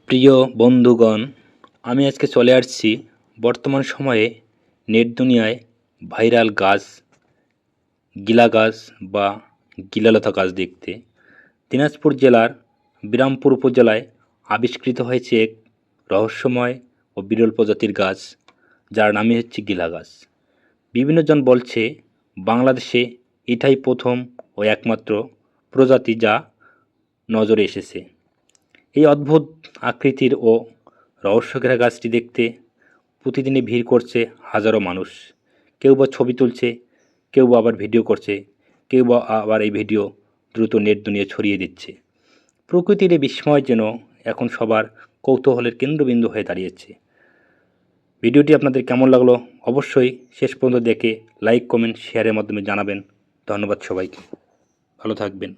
প্রিয় বন্ধুগণ, আমি আজকে চলে আসছি বর্তমান সময়ে নেট দুনিয়ায় ভাইরাল গাছ, গিলা গাছ বা গিলালতা গাছ দেখতে। দিনাজপুর জেলার বিরামপুর উপজেলায় আবিষ্কৃত হয়েছে এক রহস্যময় ও বিরল প্রজাতির গাছ, যার নামই হচ্ছে গিলা গাছ। বিভিন্ন জন বলছে বাংলাদেশে এটাই প্রথম ও একমাত্র প্রজাতি যা নজরে এসেছে। এই অদ্ভুত আকৃতির ও রহস্যঘেরা গাছটি দেখতে প্রতিদিনই ভিড় করছে হাজারো মানুষ। কেউ বা ছবি তুলছে, কেউ বা আবার ভিডিও করছে, কেউ বা আবার এই ভিডিও দ্রুত নেট দুনিয়ায় ছড়িয়ে দিচ্ছে। প্রকৃতির এই বিস্ময় যেন এখন সবার কৌতূহলের কেন্দ্রবিন্দু হয়ে দাঁড়িয়েছে। ভিডিওটি আপনাদের কেমন লাগলো অবশ্যই শেষ পর্যন্ত দেখে লাইক, কমেন্ট, শেয়ারের মাধ্যমে জানাবেন। ধন্যবাদ সবাইকে, ভালো থাকবেন।